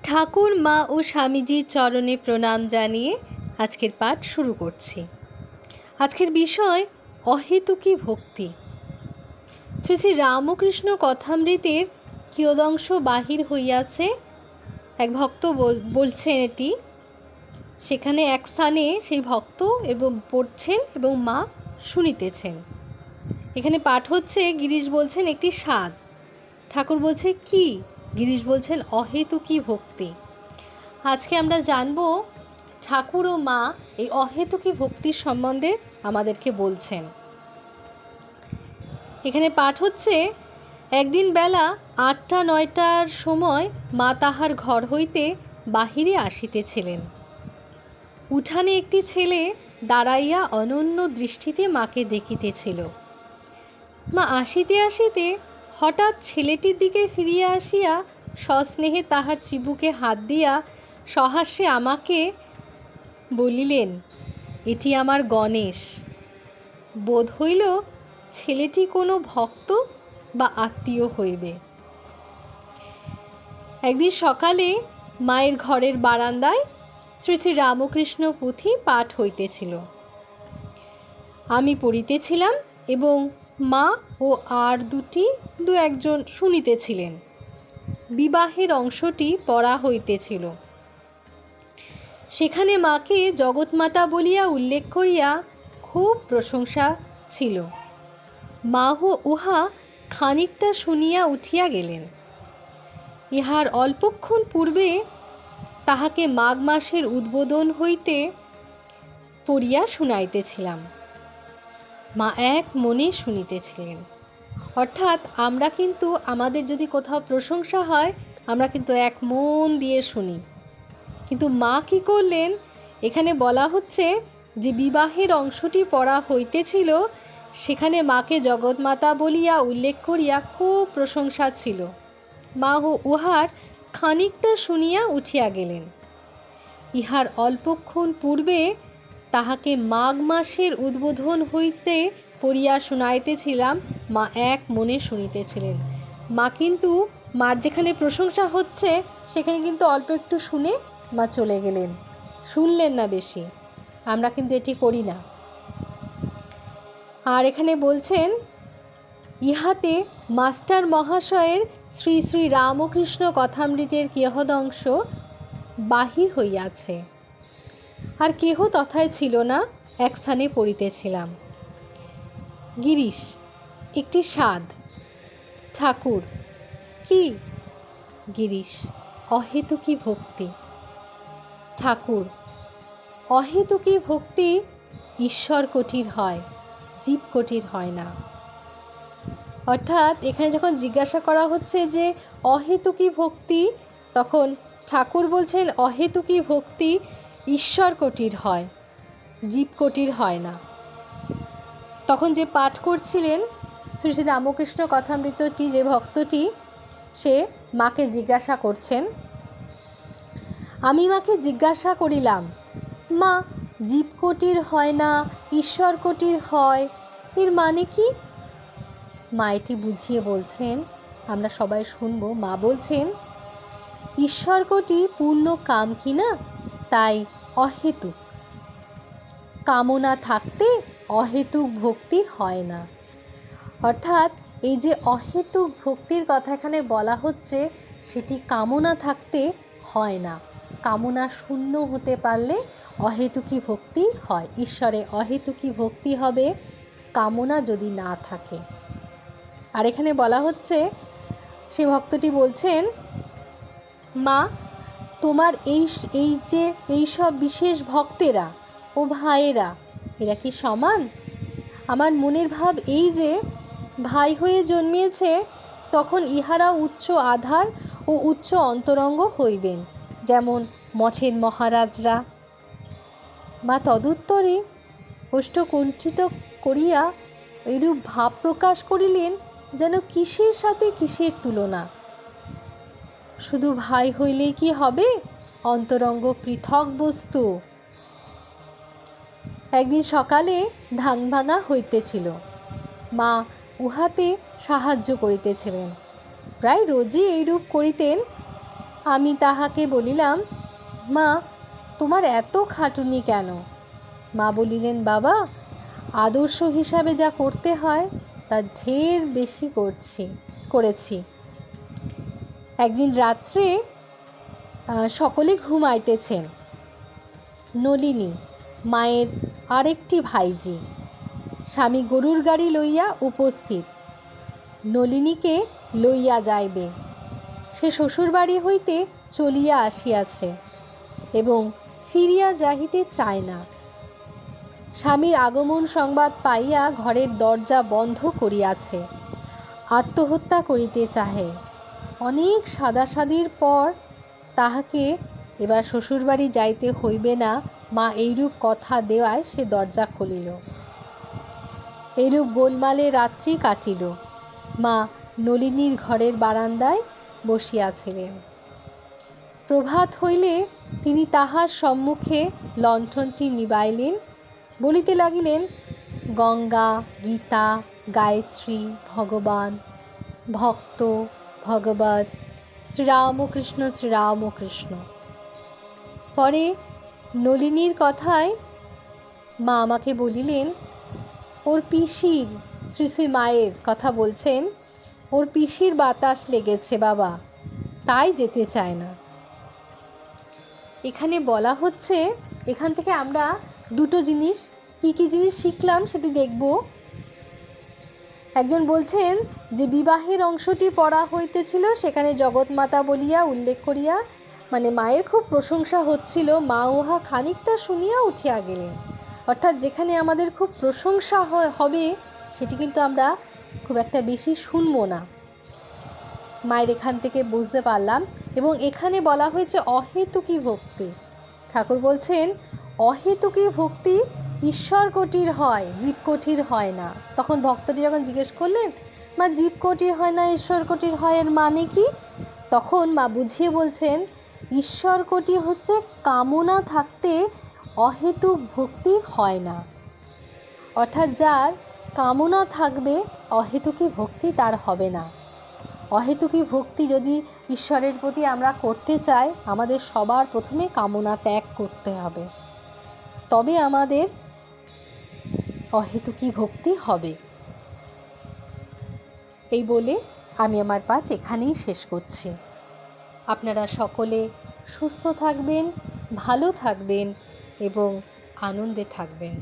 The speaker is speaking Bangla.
ঠাকুর মা ও স্বামীজির চরণে প্রণাম জানিয়ে আজকের পাঠ শুরু করছি। আজকের বিষয় অহেতুকী ভক্তি। শ্রী শ্রী রামকৃষ্ণ কথামৃতের কিয়দংশ বাহির হইয়াছে। এক ভক্ত বলছেন এটি, সেখানে এক স্থানে সেই ভক্ত এবং পড়ছেন এবং মা শুনিতেছেন। এখানে পাঠ হচ্ছে, গিরিশ বলছেন একটি স্বাদ, ঠাকুর বলছে কি? গিরিশ বলছেন অহেতুকী ভক্তি। আজকে আমরা জানব ঠাকুর ও মা এই অহেতুকী ভক্তির সম্বন্ধে আমাদেরকে বলছেন। এখানে পাঠ হচ্ছে, একদিন বেলা 8টা-9টার সময় মা তাহার ঘর হইতে বাহিরে আসিতেছিলেন। উঠানে একটি ছেলে দাঁড়াইয়া অনন্য দৃষ্টিতে মাকে দেখিতেছিল। মা আসিতে আসিতে হঠাৎ ছেলেটির দিকে ফিরিয়া আসিয়া সস্নেহে তাহার চিবুকে হাত দিয়া সহাস্যে আমাকে বলিলেন, এটি আমার গণেশ। বোধ হইল ছেলেটি কোনো ভক্ত বা আত্মীয় হইবে। একদিন সকালে মায়ের ঘরের বারান্দায় শ্রী শ্রী রামকৃষ্ণ পুঁথি পাঠ হইতেছিল। আমি পড়িতেছিলাম এবং মা ও আর দু একজন শুনিতেছিলেন। বিবাহের অংশটি পড়া হইতেছিল। সেখানে মাকে জগৎমাতা বলিয়া উল্লেখ করিয়া খুব প্রশংসা ছিল। মা উহা খানিকটা শুনিয়া উঠিয়া গেলেন। ইহার অল্পক্ষণ পূর্বে তাহাকে মাঘ মাসের উদ্বোধন হইতে পড়িয়া শুনাইতেছিলাম। মা এক মনে শুনিতেছিলেন। অর্থাৎ আমরা কিন্তু আমাদের যদি কোথাও প্রশংসা হয়, আমরা কিন্তু এক মন দিয়ে শুনি। কিন্তু মা কি করলেন? এখানে বলা হচ্ছে যে বিবাহের অংশটি পড়া হইতেছিল, সেখানে মাকে জগৎমাতা বলিয়া উল্লেখ করিয়া খুব প্রশংসা ছিল। মা উহার খানিকটা শুনিয়া উঠিয়া গেলেন। ইহার অল্পক্ষণ পূর্বে তাহাকে মাঘ মাসের উদ্বোধন হইতে পড়িয়া শুনাইতেছিলাম। মা এক মনে শুনিতেছিলেন। মা কিন্তু মার যেখানে প্রশংসা হচ্ছে সেখানে কিন্তু অল্প একটু শুনে মা চলে গেলেন, শুনলেন না বেশি। আমরা কিন্তু এটি করি না। আর এখানে বলছেন, ইহাতে মাস্টার মহাশয়ের শ্রী শ্রী রামকৃষ্ণ কথামৃতের কিয়দংশ বাহির হইয়াছে। আর কেহ তথায় ছিল না, এক স্থানে পড়িতেছিলাম। গিরিশ একটি স্বাদ। ঠাকুর কি? গিরিশ অহেতুকী ভক্তি। ঠাকুর অহেতুকী ভক্তি ঈশ্বর কোটির হয়, জীব কোটির হয় না। অর্থাৎ এখানে যখন জিজ্ঞাসা করা হচ্ছে যে অহেতুকী ভক্তি, তখন ঠাকুর বলছেন অহেতুকী ভক্তি ঈশ্বর কোটির হয়, জীব কোটির হয় না। তখন যে পাঠ করছিলেন শ্রী শ্রী রামকৃষ্ণ কথামৃতটি, যে ভক্তটি, সে মাকে জিজ্ঞাসা করছেন। আমি মাকে জিজ্ঞাসা করিলাম, মা জীব কোটির হয় না, ঈশ্বর কোটির হয়, এর মানে কি? মা এটি বুঝিয়ে বলছেন, আমরা সবাই শুনব। মা বলছেন, ঈশ্বর কোটি পূর্ণ কাম কিনা, তাই অহেতুক। কামনা থাকতে অহেতুক ভক্তি হয় না। অর্থাৎ এই যে অহেতুক ভক্তির কথা এখানে বলা হচ্ছে, সেটি কামনা থাকতে হয় না। কামনা শূন্য হতে পারলে অহেতুকী ভক্তি হয়। ঈশ্বরে অহেতুকী ভক্তি হবে কামনা যদি না থাকে। আর এখানে বলা হচ্ছে, সে ভক্তটি বলছেন, মা তোমার এই সব বিশেষ ভক্তেরা ও ভাইয়েরা, এরা কি সমান? আমার মনের ভাব এই যে ভাই হয়ে জন্মিয়েছে, তখন ইহারা উচ্চ আধার ও উচ্চ অন্তরঙ্গ হইবেন, যেমন মঠের মহারাজরা। মা তদুত্তরে ওষ্ঠকুণ্ঠিত করিয়া এরূপ ভাব প্রকাশ করিলেন, যেন কিসের সাথে কিসের তুলনা। শুধু ভাই হইলেই কি হবে? অন্তরঙ্গ পৃথক বস্তু। একদিন সকালে ধান ভাঙা হইতেছিল। মা উহাতে সাহায্য করিতেছিলেন। প্রায় রোজই এইরূপ করিতেন। আমি তাহাকে বলিলাম, মা, তোমার এত খাটুনি কেন? মা বলিলেন, বাবা, আদর্শ হিসাবে যা করতে হয় তা ঢের বেশি করেছি। একদিন রাত্রে সকলে ঘুমাইতেছেন। নলিনী, মায়ের আরেকটি ভাইজি, স্বামী গরুর গাড়ি লইয়া উপস্থিত। নলিনীকে লইয়া যাইবে। সে শ্বশুরবাড়ি হইতে চলিয়া আসিয়াছে এবং ফিরিয়া যাইতে চায় না। স্বামীর আগমন সংবাদ পাইয়া ঘরের দরজা বন্ধ করিয়াছে, আত্মহত্যা করিতে চাহে। অনেক সাদাসাদির পর তাহাকে এবার শ্বশুরবাড়ি যাইতে হইবে না, মা এইরূপ কথা দেওয়ায় সে দরজা খুলিল। এইরূপ গোলমালে রাত্রি কাটিল। মা নলিনীর ঘরের বারান্দায় বসিয়াছিলেন। প্রভাত হইলে তিনি তাহার সম্মুখে লণ্ঠনটি নিবাইলেন, বলিতে লাগিলেন, গঙ্গা, গীতা, গায়ত্রী, ভগবান, ভক্ত, ভগবত, শ্রীরামকৃষ্ণ, শ্রীরামকৃষ্ণ। পরে নলিনীর কথায় মা আমাকে বলিলেন, ওর পিসির, শ্রী শ্রী মায়ের কথা বলছেন, ওর পিসির বাতাস লেগেছে বাবা, তাই যেতে চায় না। এখানে বলা হচ্ছে, এখান থেকে আমরা দুটো জিনিস, কী জিনিস শিখলাম সেটি দেখব। একজন বলছেন যে বিবাহের অংশটি পড়া হইতেছিল, সেখানে জগৎমাতা বলিয়া উল্লেখ করিয়া মায়ের খুব প্রশংসা হচ্ছিল, মা উহা খানিকটা শুনিয়া উঠিয়া গেলেন। অর্থাৎ যেখানে আমাদের খুব প্রশংসা হবে সেটি কিন্তু আমরা খুব একটা বেশি শুনবো না, মায়ের এখান থেকে বুঝতে পারলাম। এবং এখানে বলা হয়েছে অহেতুকী ভক্তি। ঠাকুর বলছেন অহেতুকী ভক্তি ঈশ্বর কোটির হয়, জীবকোটির হয় না। তখন ভক্তটি যখন জিজ্ঞেস করলেন, মা, জীবকোটির হয় না ঈশ্বর কোটির হয়, এর মানে কি? তখন মা বুঝিয়ে বলছেন, ঈশ্বর কোটি হচ্ছে কামনা থাকতে অহেতুক ভক্তি হয় না। অর্থাৎ যার কামনা থাকবে অহেতুকী ভক্তি তার হবে না। অহেতুকী ভক্তি যদি ঈশ্বরের প্রতি আমরা করতে চাই, আমাদের সবার প্রথমে কামনা ত্যাগ করতে হবে, তবে আমাদের অহেতুকী ভক্তি হবে। এই বলে আমি আমার পাঠ এখানেই শেষ করছি। আপনারা সকলে সুস্থ থাকবেন, ভালো থাকবেন এবং আনন্দে থাকবেন।